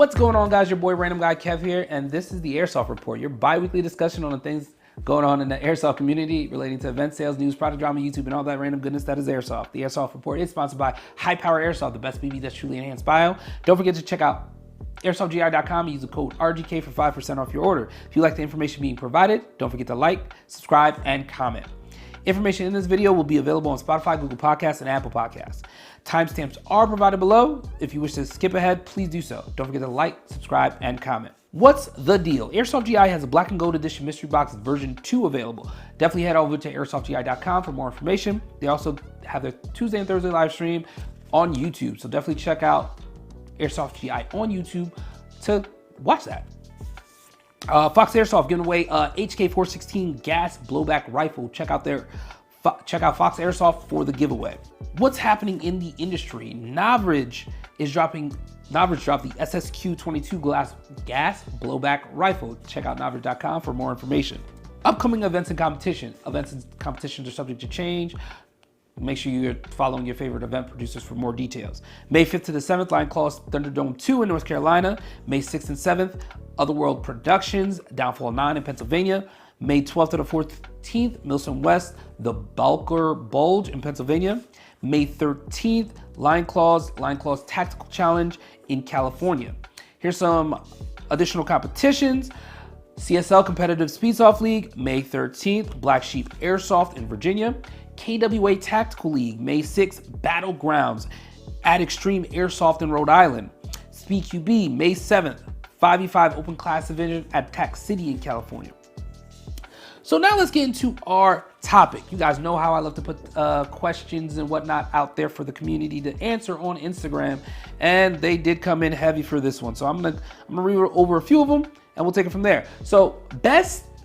What's going on, guys? Your boy Random Guy Kev here, and this is the Airsoft Report, your bi-weekly discussion on the things going on in the airsoft community relating to event sales, news, product drama, YouTube, and all that random goodness that is airsoft. The Airsoft Report is sponsored by High Power Airsoft, the best BB that's truly enhanced bio. Don't forget to check out airsoftgi.com and use the code RGK for 5% off your order. If you like the information being provided, don't forget to like, subscribe, and comment. Information in this video will be available on Spotify, Google Podcasts, and Apple Podcasts. Timestamps are provided below. If you wish to skip ahead, please do so. Don't forget to like, subscribe, and comment. What's the deal? Airsoft GI has a black and gold edition mystery box version 2 available. Definitely head over to airsoftgi.com for more information. They also have their Tuesday and Thursday live stream on YouTube. So definitely check out Airsoft GI on YouTube to watch that. Fox Airsoft giving away a HK416 gas blowback rifle. Check out Fox Airsoft for the giveaway. What's happening in the industry? Navrich dropped the SSQ-22 gas blowback rifle. Check out navrich.com for more information. Upcoming events and competition. Events and competitions are subject to change. Make sure you're following your favorite event producers for more details. May 5th to the 7th, Lion Claws Thunderdome 2 in North Carolina. May 6th and 7th, Otherworld Productions, Downfall 9 in Pennsylvania. May 12th to the 14th, Milson West, The Bulker Bulge in Pennsylvania. May 13th, Lion Claws Tactical Challenge in California. Here's some additional competitions. CSL Competitive Speedsoft League, May 13th, Black Sheep Airsoft in Virginia. KWA Tactical League, May 6th, Battlegrounds at Extreme Airsoft in Rhode Island. Speed QB, May 7th, 5v5 Open Class Division at Tac City in California. So now let's get into our topic. You guys know how I love to put questions and whatnot out there for the community to answer on Instagram, and they did come in heavy for this one. So I'm gonna read over a few of them, and we'll take it from there. So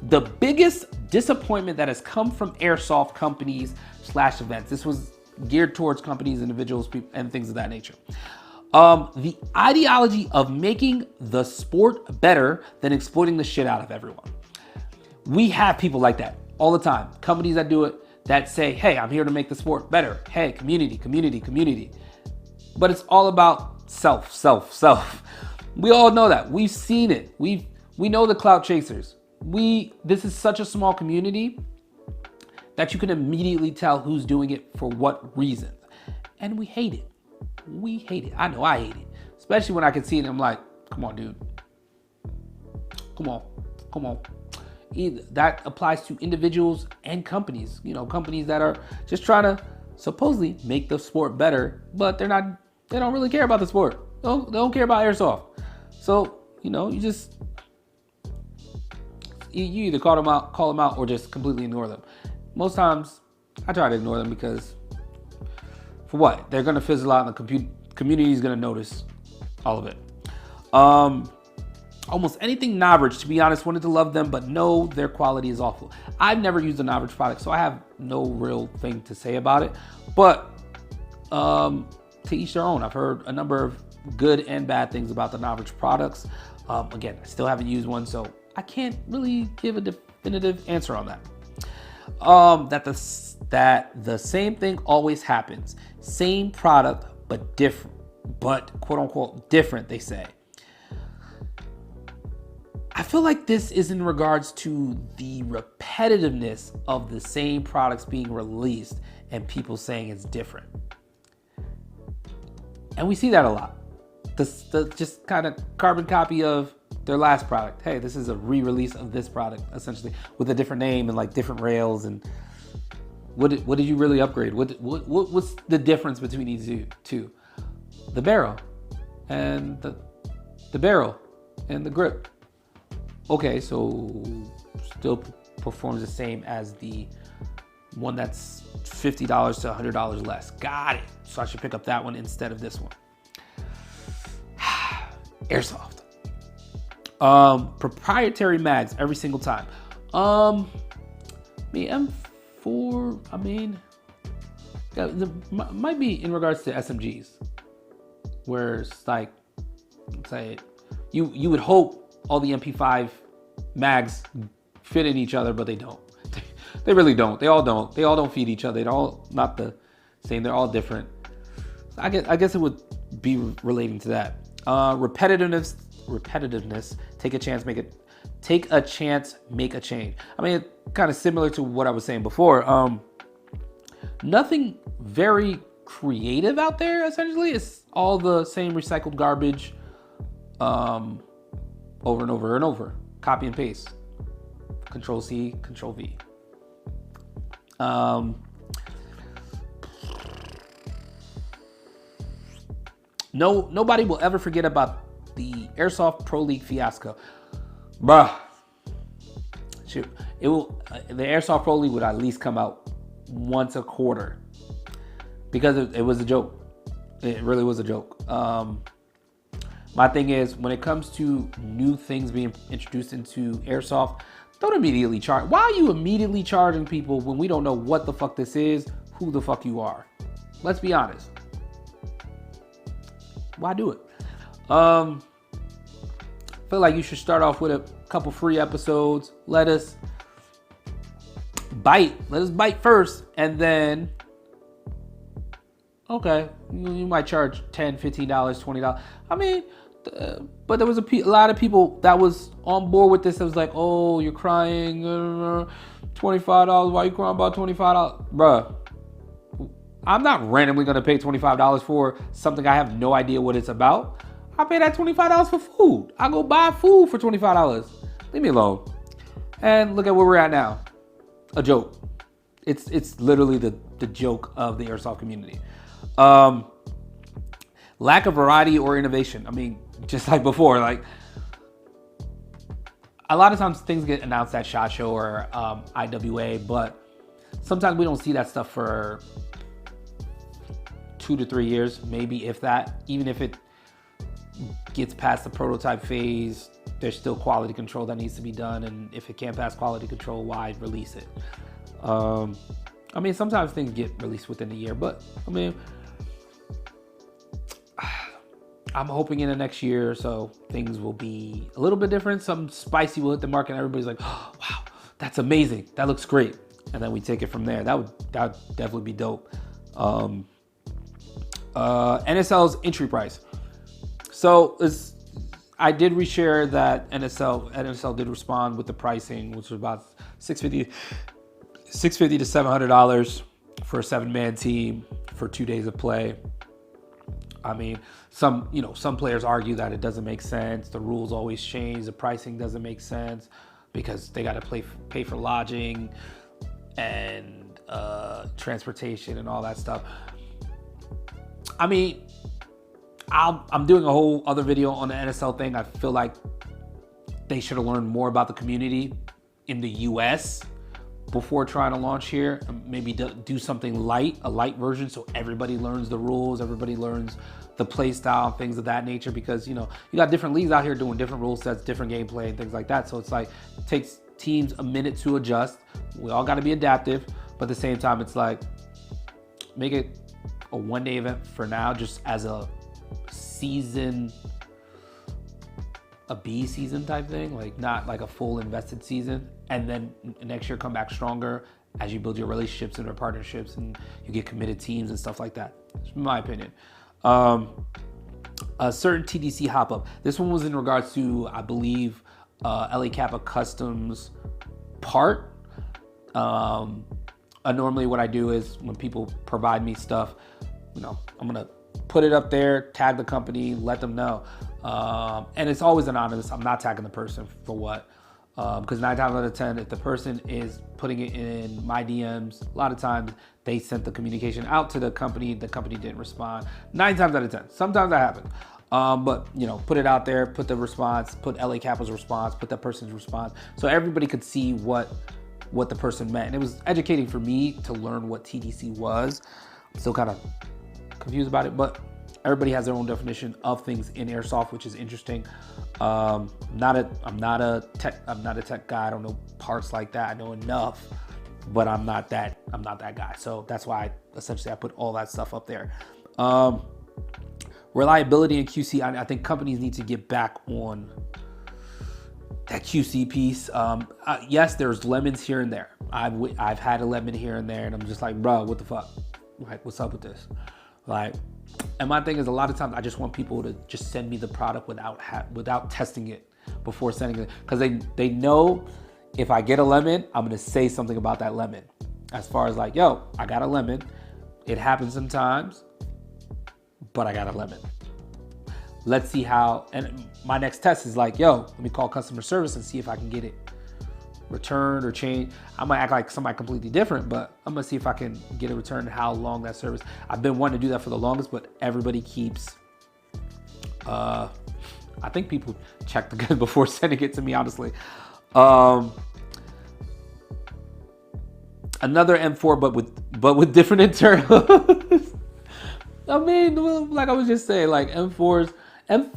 the biggest disappointment that has come from airsoft companies / events. This was geared towards companies, individuals, people, and things of that nature. The ideology of making the sport better than exploiting the shit out of everyone. We have people like that all the time. Companies that do it, that say, hey, I'm here to make the sport better. Hey, community. But it's all about self. We all know that. We've seen it. We know the clout chasers. This is such a small community that you can immediately tell who's doing it for what reason. And we hate it. I know I hate it. Especially when I can see it and I'm like, come on, dude. Come on. That applies to individuals and companies. You know, companies that are just trying to supposedly make the sport better, but they don't really care about the sport. They don't care about airsoft. So, you either call them out or just completely ignore them. Most times I try to ignore them because for what? They're gonna fizzle out and the community is gonna notice all of it. Almost anything Navrich, to be honest, wanted to love them, but no, their quality is awful. I've never used a Navrich product, so I have no real thing to say about it. But to each their own. I've heard a number of good and bad things about the Navrich products. Again, I still haven't used one, so I can't really give a definitive answer on that. That the same thing always happens. Same product, but different, but quote unquote different, they say. I feel like this is in regards to the repetitiveness of the same products being released and people saying it's different. And we see that a lot. The just kind of carbon copy of their last product. Hey, this is a re-release of this product, essentially, with a different name and like different rails. And what did you really upgrade? What's the difference between these two? The barrel and the barrel and the grip. Okay, so still performs the same as the one that's $50 to $100 less. Got it. So I should pick up that one instead of this one. Airsoft. Proprietary mags every single time. The M4, might be in regards to SMGs, where it's like, say, you would hope all the MP5 mags fit in each other, but they don't. They really don't. They all don't feed each other. They're all not the same. They're all different. I guess it would be relating to that. Repetitiveness repetitiveness. Take a chance, make a change. I mean, kind of similar to what I was saying before. Nothing very creative out there, essentially. It's all the same recycled garbage over and over and over. Copy and paste. Control C, Control V. Nobody will ever forget about the Airsoft Pro League fiasco. Bruh. Shoot. The Airsoft Pro League would at least come out once a quarter because it was a joke. It really was a joke. My thing is, when it comes to new things being introduced into Airsoft, don't immediately charge. Why are you immediately charging people when we don't know what the fuck this is, who the fuck you are? Let's be honest. Why do it? I feel like you should start off with a couple free episodes. Let us bite first, and then okay, you might charge $10, $15, $20. I mean, but there was a lot of people that was on board with this. That was like, oh, you're crying, $25. Why you crying about $25? Bruh, I'm not randomly gonna pay $25 for something I have no idea what it's about. I pay that $25 for food. I go buy food for $25. Leave me alone. And look at where we're at now. A joke. It's literally the joke of the Airsoft community. Lack of variety or innovation. I mean, just like before, like a lot of times things get announced at SHOT Show or IWA, but sometimes we don't see that stuff for 2 to 3 years, maybe if that. Even if it gets past the prototype phase, there's still quality control that needs to be done, and if it can't pass quality control, why release it? I mean, sometimes things get released within a year, but I mean, I'm hoping in the next year or so things will be a little bit different. Something spicy will hit the market and everybody's like, oh, wow, that's amazing, that looks great, and then we take it from there. That would definitely be dope. NSL's entry price. So I did reshare that NSL did respond with the pricing, which was about $650 to $700 for a 7-man team for 2 days of play. I mean, some players argue that it doesn't make sense. The rules always change. The pricing doesn't make sense because they got to pay for lodging and transportation and all that stuff. I mean, I'm doing a whole other video on the NSL thing. I feel like they should have learned more about the community in the US before trying to launch here. Maybe do something light, a light version, so everybody learns the rules, everybody learns the play style, things of that nature, because you got different leagues out here doing different rule sets, different gameplay and things like that. So it's like, it takes teams a minute to adjust. We all got to be adaptive, but at the same time, it's like, make it a 1-day event for now, just as a season, a B season type thing, like not like a full invested season, and then next year come back stronger as you build your relationships and your partnerships and you get committed teams and stuff like that. That's my opinion. A certain TDC hop up. This one was in regards to, I believe, LA Kappa Customs part. Normally what I do is when people provide me stuff, I'm gonna put it up there, tag the company, let them know. And it's always anonymous. I'm not tagging the person for what. Because 9 times out of 10, if the person is putting it in my DMs, a lot of times they sent the communication out to the company didn't respond. 9 times out of 10. Sometimes that happens. But put it out there, put the response, put LA Kappa's response, put that person's response, so everybody could see what the person meant. And it was educating for me to learn what TDC was. I'm still kind of confused about it, but everybody has their own definition of things in Airsoft, which is interesting. I'm not a tech guy. I don't know parts like that. I know enough, but I'm not that guy. So that's why I put all that stuff up there. Reliability and QC. I think companies need to get back on that QC piece. Yes, there's lemons here and there. I've had a lemon here and there, and I'm just like, bro, what the fuck? Like, what's up with this? Like, And my thing is, a lot of times I just want people to just send me the product without testing it before sending it, because they know if I get a lemon, I'm gonna say something about that lemon. As far as like, yo, I got a lemon. It happens sometimes, but I got a lemon. Let's see how, and my next test is like, yo, let me call customer service and see if I can get it returned or changed. I might act like somebody completely different, but I'm gonna see if I can get it returned and how long that service. I've been wanting to do that for the longest, but everybody keeps, I think people check the goods before sending it to me, honestly. Another M4, but with different internals. I mean, like I was just saying, like M4s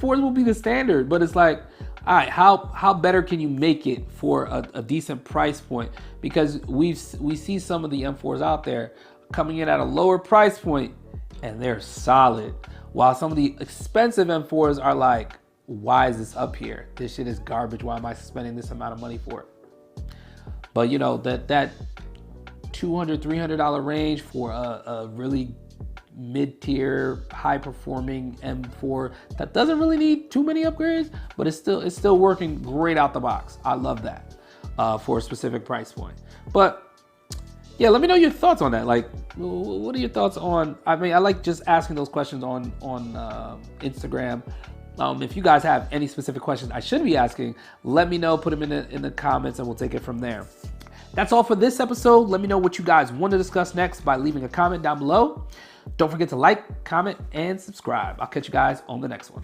will be the standard, but it's like, all right, how better can you make it for a decent price point? Because we see some of the M4s out there coming in at a lower price point, and they're solid. While some of the expensive M4s are like, why is this up here? This shit is garbage. Why am I spending this amount of money for it? But you know, that $200, $300 range for a really mid-tier, high-performing M4 that doesn't really need too many upgrades, but it's still working great out the box. I love that for a specific price point. But yeah, let me know your thoughts on that. Like, what are your thoughts on? I mean, I like just asking those questions on Instagram. If you guys have any specific questions I should be asking, let me know. Put them in the comments, and we'll take it from there. That's all for this episode. Let me know what you guys want to discuss next by leaving a comment down below. Don't forget to like, comment, and subscribe. I'll catch you guys on the next one.